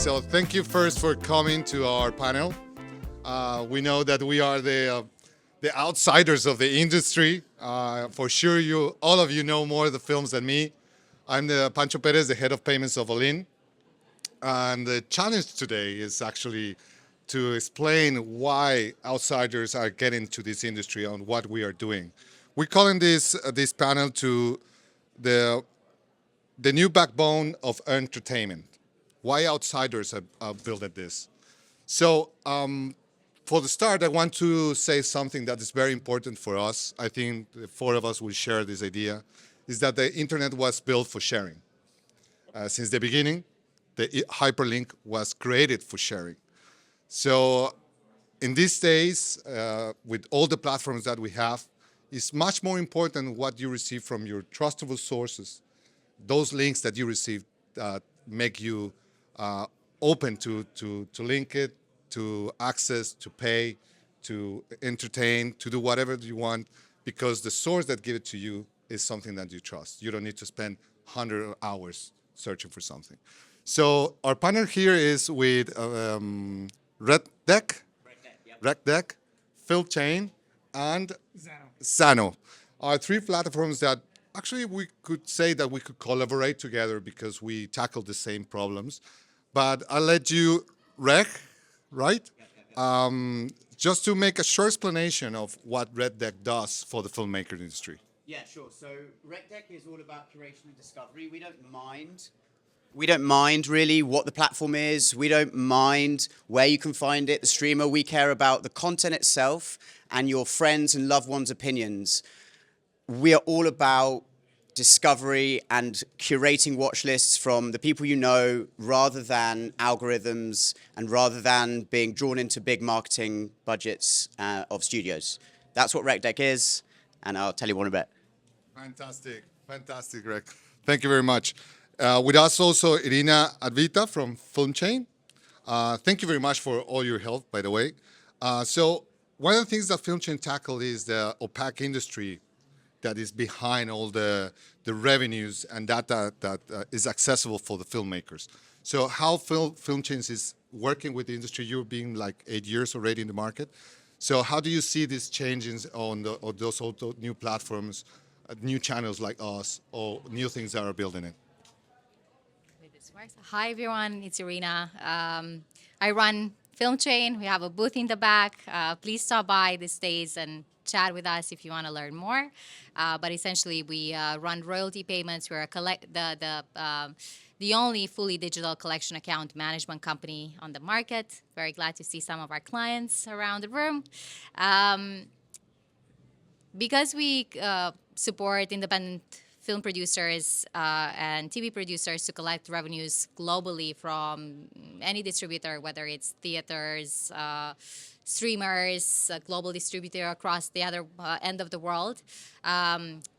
So thank you first for coming to our panel. We know that we are the outsiders of the industry. For sure, all of you know more of the films than me. I'm the Pancho Pérez, the head of payments of Olyn. And the challenge today is actually to explain why outsiders are getting to this industry and what we are doing. We're calling this panel to the new backbone of entertainment. Why outsiders have built this? So for the start, I want to say something that is very important for us. I think the four of us will share this idea, is that the internet was built for sharing. Since the beginning, the hyperlink was created for sharing. So in these days, with all the platforms that we have, it's much more important what you receive from your trustable sources. Those links that you receive make you open to link it, to access, to pay, to entertain, to do whatever you want, because the source that gives it to you is something that you trust. You don't need to spend 100 hours searching for something. So our panel here is with Recdek, FilmChain, and Zano. Are three platforms that actually we could say that we could collaborate together because we tackle the same problems. But I'll let you, Reg, right? Just to make a short explanation of what Recdek does for the filmmaker industry. Yeah, sure. So Recdek is all about curation and discovery. We don't mind. We don't mind really what the platform is. We don't mind where you can find it, the streamer. We care about the content itself and your friends and loved ones' opinions. We are all about discovery and curating watch lists from the people you know rather than algorithms and rather than being drawn into big marketing budgets of studios. That's what Recdek is, and I'll tell you more in a bit. Fantastic, fantastic, Greg. Thank you very much. With us also Irina Albita from FilmChain. Thank you very much for all your help, by the way. So one of the things that FilmChain tackle is the opaque industry that is behind all the revenues and data that is accessible for the filmmakers. So how FilmChain is working with the industry, you're being like 8 years already in the market. So how do you see these changes on those new platforms, new channels like us, or new things that are building it? Hi everyone, it's Irina. I run FilmChain. We have a booth in the back. Please stop by these days and chat with us if you want to learn more. But essentially, we run royalty payments. We're the only fully digital collection account management company on the market. Very glad to see some of our clients around the room. Because we support independent film producers and TV producers to collect revenues globally from any distributor, whether it's theaters, streamers, a global distributor across the other end of the world.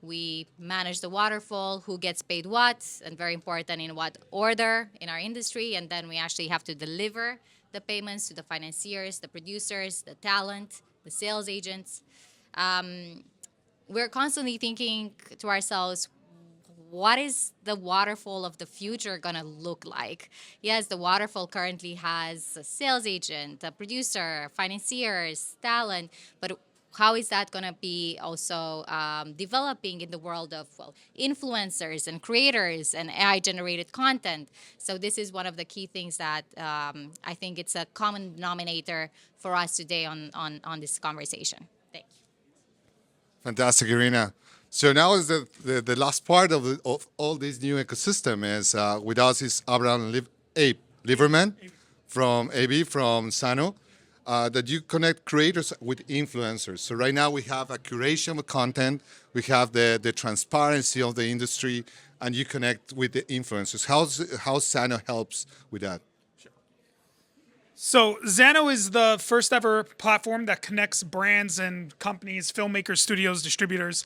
We manage the waterfall, who gets paid what, and very important, in what order in our industry. And then we actually have to deliver the payments to the financiers, the producers, the talent, the sales agents. We're constantly thinking to ourselves, what is the waterfall of the future going to look like? Yes, the waterfall currently has a sales agent, a producer, financiers, talent, but how is that going to be also developing in the world of influencers and creators and AI-generated content? So this is one of the key things that I think it's a common denominator for us today on this conversation. Thank you. Fantastic, Irina. So now is the last part of all this new ecosystem is with us is Lieberman from Zano, that you connect creators with influencers. So right now we have a curation of content, we have the transparency of the industry, and you connect with the influencers. How Zano helps with that? So Zano is the first ever platform that connects brands and companies, filmmakers, studios, distributors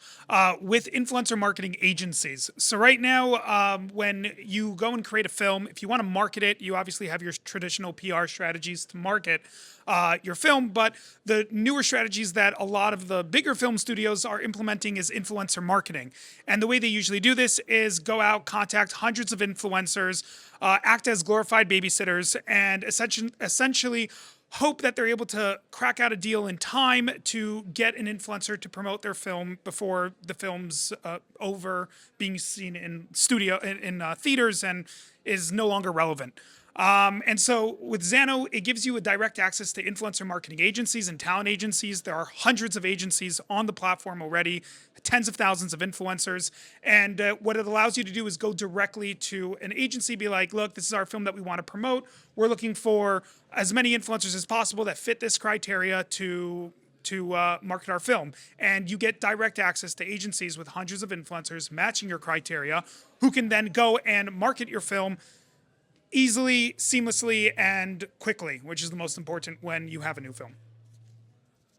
with influencer marketing agencies. So right now, when you go and create a film, if you want to market it, you obviously have your traditional PR strategies to market your film. But the newer strategies that a lot of the bigger film studios are implementing is influencer marketing. And the way they usually do this is go out, contact hundreds of influencers, act as glorified babysitters, and essentially hope that they're able to crack out a deal in time to get an influencer to promote their film before the film's over being seen in theaters and is no longer relevant. And so with Zano, it gives you a direct access to influencer marketing agencies and talent agencies. There are hundreds of agencies on the platform already, tens of thousands of influencers. And what it allows you to do is go directly to an agency, be like, look, this is our film that we want to promote. We're looking for as many influencers as possible that fit this criteria to market our film. And you get direct access to agencies with hundreds of influencers matching your criteria who can then go and market your film easily, seamlessly, and quickly, which is the most important when you have a new film.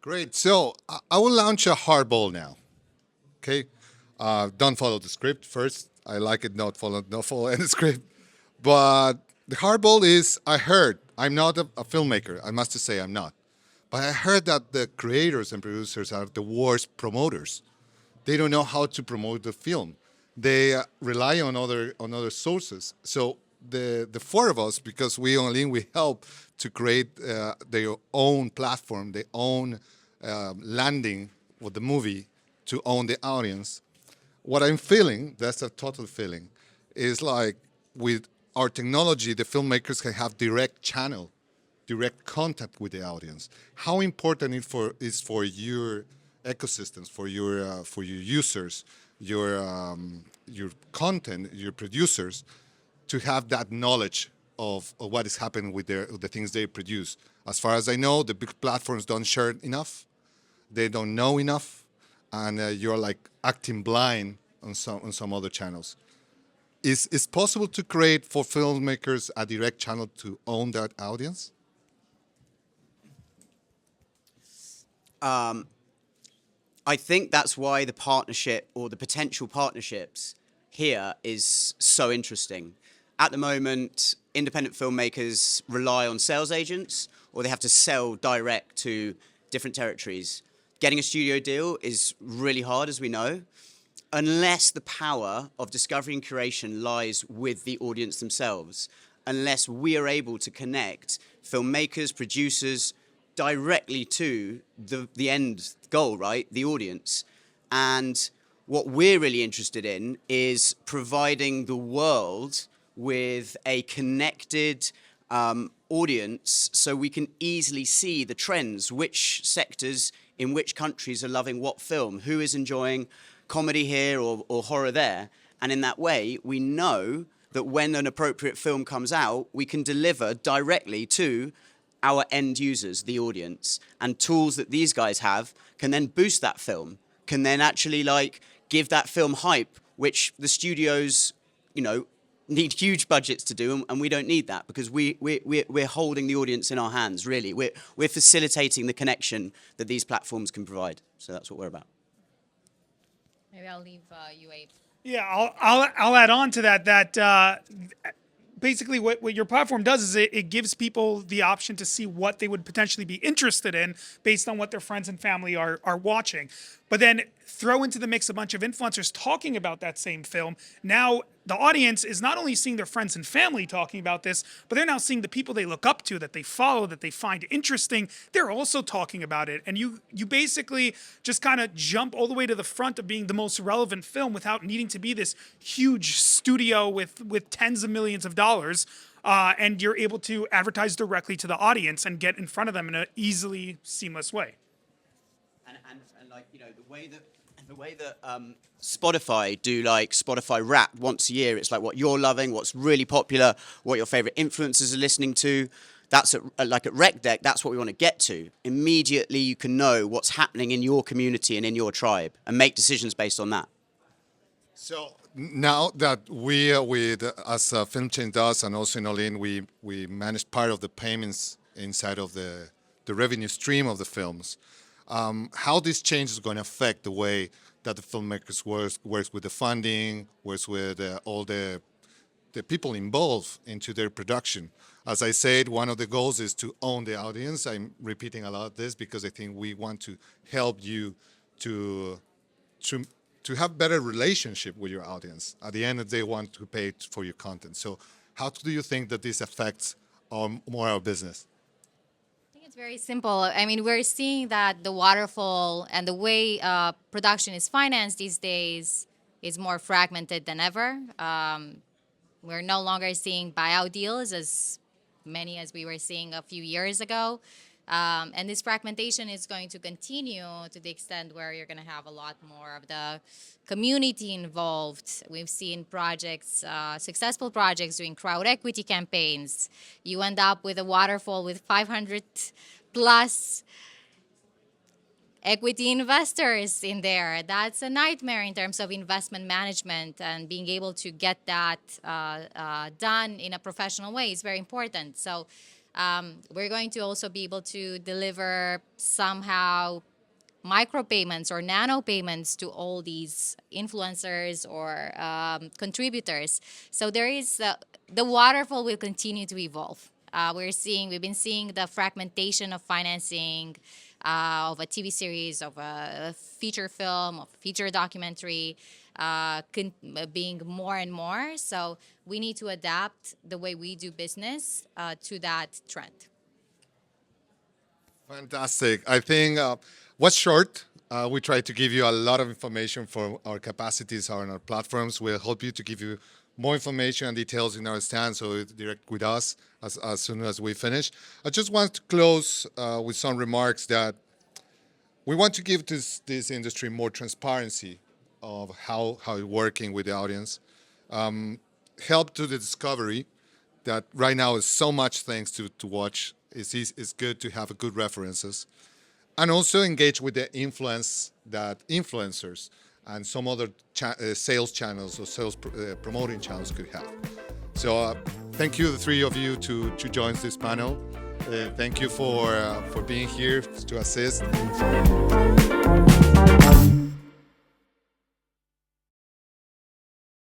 Great. So I will launch a hardball now. Okay. Don't follow the script first. I like it not follow any script. But the hardball is, I heard, I'm not a filmmaker. I must say I'm not. But I heard that the creators and producers are the worst promoters. They don't know how to promote the film. They rely on other sources. So the four of us, because we on Olyn, we help to create their own platform, their own landing with the movie to own the audience. What I'm feeling, that's a total feeling, is like with our technology, the filmmakers can have direct channel, direct contact with the audience. How important it is for your ecosystems, for your users, your content, your producers, to have that knowledge of what is happening with the things they produce. As far as I know, the big platforms don't share enough. They don't know enough, and you're like acting blind on some other channels. Is possible to create for filmmakers a direct channel to own that audience? I think that's why the partnership or the potential partnerships here is so interesting. At the moment, independent filmmakers rely on sales agents, or they have to sell direct to different territories. Getting a studio deal is really hard, as we know, unless the power of discovery and curation lies with the audience themselves, unless we are able to connect filmmakers, producers, directly to the end goal, right? The audience. And what we're really interested in is providing the world with a connected audience so we can easily see the trends, which sectors in which countries are loving what film, who is enjoying comedy here or horror there. And in that way, we know that when an appropriate film comes out, we can deliver directly to our end users, the audience, and tools that these guys have can then boost that film, can then actually like give that film hype, which the studios, need huge budgets to do, and we don't need that because we're holding the audience in our hands, really. We're facilitating the connection that these platforms can provide. So that's what we're about. Maybe I'll leave you, Abe. Yeah, I'll add on to that basically what your platform does is it gives people the option to see what they would potentially be interested in based on what their friends and family are watching. But then throw into the mix a bunch of influencers talking about that same film. Now the audience is not only seeing their friends and family talking about this, but they're now seeing the people they look up to, that they follow, that they find interesting. They're also talking about it. And you basically just kind of jump all the way to the front of being the most relevant film without needing to be this huge studio with tens of millions of dollars. And you're able to advertise directly to the audience and get in front of them in an easily seamless way. And like, the way that Spotify do like Spotify Wrapped once a year, it's like what you're loving, what's really popular, what your favorite influencers are listening to. That's like at Recdek, that's what we want to get to. Immediately you can know what's happening in your community and in your tribe and make decisions based on that. So now that we, as FilmChain does, and also in Olyn, we manage part of the payments inside of the revenue stream of the films. How this change is going to affect the way that the filmmakers works with the funding, works with all the people involved into their production. As I said, one of the goals is to own the audience. I'm repeating a lot this because I think we want to help you to have better relationship with your audience. At the end, they want to pay for your content. So how do you think that this affects our business? I think it's very simple. I mean, we're seeing that the waterfall and the way production is financed these days is more fragmented than ever. We're no longer seeing buyout deals as many as we were seeing a few years ago. And this fragmentation is going to continue to the extent where you're going to have a lot more of the community involved. We've seen projects, successful projects doing crowd equity campaigns. You end up with a waterfall with 500 plus equity investors in there. That's a nightmare in terms of investment management, and being able to get that done in a professional way is very important. So we're going to also be able to deliver somehow micropayments or nano payments to all these influencers or contributors. So there is the waterfall will continue to evolve. We've been seeing the fragmentation of financing of a TV series, of a feature film, of a feature documentary, being more and more. So we need to adapt the way we do business to that trend. Fantastic. I think what's short, we try to give you a lot of information for our capacities on our platforms. We'll help you to give you more information and details in our stand, so direct with us as soon as we finish. I just want to close with some remarks that we want to give this industry more transparency of how it's working with the audience. Help to the discovery that right now is so much things to watch. It's good to have good references. And also engage with the influence that influencers and some other sales channels or sales promoting channels could have. So thank you, the three of you, to join this panel. Thank you for being here to assist.